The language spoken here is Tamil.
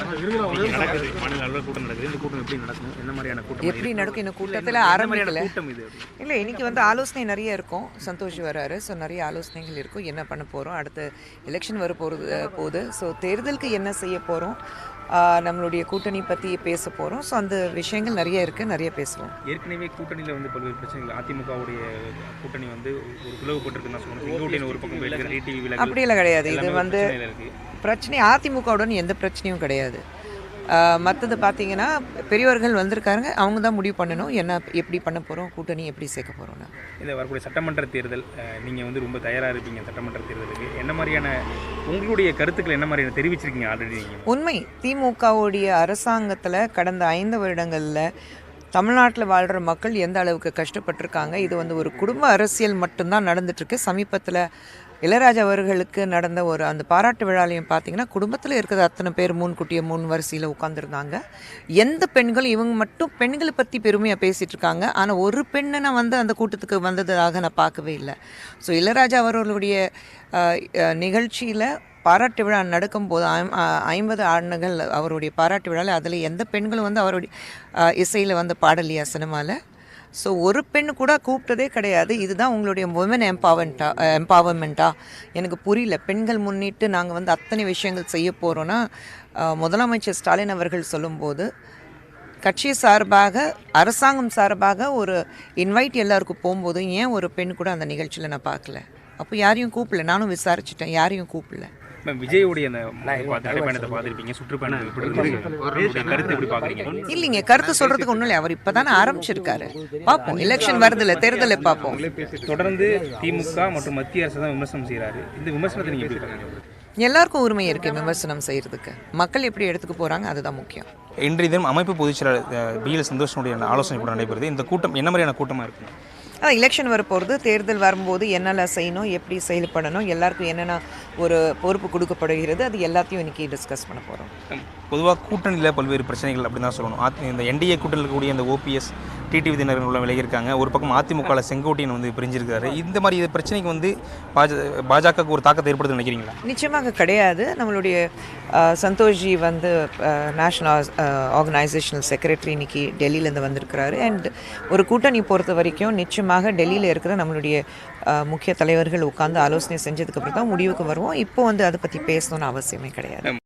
நடக்குது மாநில அளவில் கூட்டம் நடக்குது. இந்த கூட்டம் எப்படி நடக்கும்? என்ன மாதிரியான கூட்டம் எப்படி நடக்கும்? இந்த கூட்டத்தில் ஆரம்பிக்கல. கூட்டம் இது இல்லை, இன்னைக்கு ஆலோசனை நிறைய இருக்கும். சந்தோஷ் வராரு. ஸோ நிறைய ஆலோசனைகள் இருக்கும். என்ன பண்ண போகிறோம், அடுத்து எலெக்ஷன் வர போகுது. ஸோ தேர்தலுக்கு என்ன செய்ய போகிறோம், நம்மளுடைய கூட்டணி பற்றி பேச போகிறோம். ஸோ அந்த விஷயங்கள் நிறைய இருக்குது, நிறைய பேசுவோம். ஏற்கனவே கூட்டணியில் பல்வேறு பிரச்சனைகள், அதிமுகவுடைய கூட்டணி ஒரு பிளவுபட்டிருக்குன்னு சொல்லுவாங்க. செங்கோட்டையன் ஒரு பக்கம் போயிருக்கிற டிடிவி விலகல் அப்படியெல்லாம் கிடையாது. இது பிரச்சனை அதிமுகவுடன் எந்த பிரச்சனையும் கிடையாது. மற்றது பார்த்தீங்கன்னா பெரியவர்கள் வந்திருக்காங்க, அவங்க தான் முடிவு பண்ணணும் என்ன எப்படி பண்ண போகிறோம், கூட்டணி எப்படி சேர்க்க போகிறோம்னா. இந்த வரக்கூடிய சட்டமன்ற தேர்தல் நீங்கள் ரொம்ப தயாராக இருப்பீங்க. சட்டமன்ற தேர்தலுக்கு என்ன மாதிரியான உங்களுடைய கருத்துக்கள் என்ன மாதிரியான தெரிவிச்சிருக்கீங்க ஆல்ரெடி? நீங்கள் உண்மை திமுகவுடைய அரசாங்கத்தில் கடந்த 5 வருடங்களில் தமிழ்நாட்டில் வாழ்கிற மக்கள் எந்த அளவுக்கு கஷ்டப்பட்டிருக்காங்க. இது ஒரு குடும்ப அரசியல் மட்டும்தான் நடந்துட்டுருக்கு. சமீபத்தில் இளையராஜா அவர்களுக்கு நடந்த அந்த பாராட்டு விழாலையும் பார்த்தீங்கன்னா குடும்பத்தில் இருக்கிற அத்தனை பேர் முன்கூட்டிய முன் வரிசையில் உட்காந்துருந்தாங்க. எந்த பெண்களும் இவங்க மட்டும் பெண்களை பற்றி பெருமையாக பேசிகிட்டு இருக்காங்க. ஆனால் ஒரு பெண்ணை நான் அந்த கூட்டத்துக்கு வந்ததாக நான் பார்க்கவே இல்லை. ஸோ இளையராஜா அவர்களுடைய நிகழ்ச்சியில் பாராட்டு விழா நடக்கும்போது 50 ஆண்டுகள் அவருடைய பாராட்டு விழாவில் அதில் எந்த பெண்களும் அவருடைய இசையில் பாடலையா சினிமாவில். ஸோ ஒரு பெண் கூட கூப்பிட்டதே கிடையாது. இதுதான் உங்களுடைய உமன் எம்பவர்மெண்ட்டா? எனக்கு புரியல. பெண்கள் முன்னிட்டு நாங்கள் அத்தனை விஷயங்கள் செய்ய போகிறோன்னா முதலமைச்சர் ஸ்டாலின் அவர்கள் சொல்லும்போது கட்சி சார்பாக அரசாங்கம் சார்பாக ஒரு இன்வைட் எல்லாருக்கும் போகும்போது ஏன் ஒரு பெண் கூட அந்த நிகழ்ச்சியில் நான் பார்க்கல? அப்போ யாரையும் கூப்பிடல. நானும் விசாரிச்சிட்டேன், யாரையும் கூப்பிடல. விஜயோடைய நடைப்பயணத்தை பார்த்துருப்பீங்க, சுற்றுப்பயணம் கருத்து எப்படி பார்க்குறீங்க? இல்லைங்க, கருத்து சொல்கிறதுக்கு ஒன்றும் இல்லை. அவர் இப்போ தானே ஆரம்பிச்சிருக்காரு. பார்ப்போம், எலெக்ஷன் வருதுல்ல, தேர்தலை பார்ப்போம். தொடர்ந்து திமுக மற்றும் மத்திய அரசு தான் விமர்சனம் செய்கிறாரு. இந்த விமர்சனத்தை நீங்கள் எப்படி பார்க்குறீங்க? எல்லாருக்கும் உரிமை இருக்குது விமர்சனம் செய்கிறதுக்கு. மக்கள் எப்படி எடுத்துக்க போகிறாங்க அதுதான் முக்கியம். இன்றைய தினம் அமைப்பு பொதுச்செயலாளர் பிஎல் சந்தோஷனுடைய ஆலோசனை கூட நடைபெறுது. இந்த கூட்டம் என்ன மாதிரியான கூட்டமாக இருக்கும்? எலெக்ஷன் வரப்போகிறது. தேர்தல் வரும்போது என்னெல்லாம் செய்யணும், எப்படி செயல்படணும், எல்லாருக்கும் என்னென்ன ஒரு பொறுப்பு கொடுக்கப்படுகிறது, அது எல்லாத்தையும் இன்றைக்கி டிஸ்கஸ் பண்ண போகிறோம். பொதுவாக கூட்டணியில் பல்வேறு பிரச்சனைகள் அப்படி தான் சொல்லணும். இந்த என்டிஏ கூட்டணியில் இருக்கக்கூடிய இந்த ஓபிஎஸ் டிடிவி தினகரன் விலகியிருக்காங்க. ஒரு பக்கம் அதிமுகவில் செங்கோட்டையன் பிரிஞ்சிருக்காரு. இந்த மாதிரி பிரச்சனைக்கு பாஜகவுக்கு ஒரு தாக்கத்தை ஏற்படுத்த நினைக்கிறீங்களா? நிச்சயமாக கிடையாது. நம்மளுடைய சந்தோஷ்ஜி நேஷ்னல் ஆர்கனைசேஷனல் செக்ரட்டரி இன்னைக்கு டெல்லியிலேருந்து வந்திருக்கிறாரு. அண்ட் ஒரு கூட்டணி பொறுத்த வரைக்கும் நிச்சயமாக டெல்லியில் இருக்கிற நம்மளுடைய முக்கிய தலைவர்கள் உட்கார்ந்து ஆலோசனை செஞ்சதுக்கப்புறம் தான் முடிவுக்கு வருவோம். இப்போ அதை பற்றி பேசணும்னு அவசியமே கிடையாது.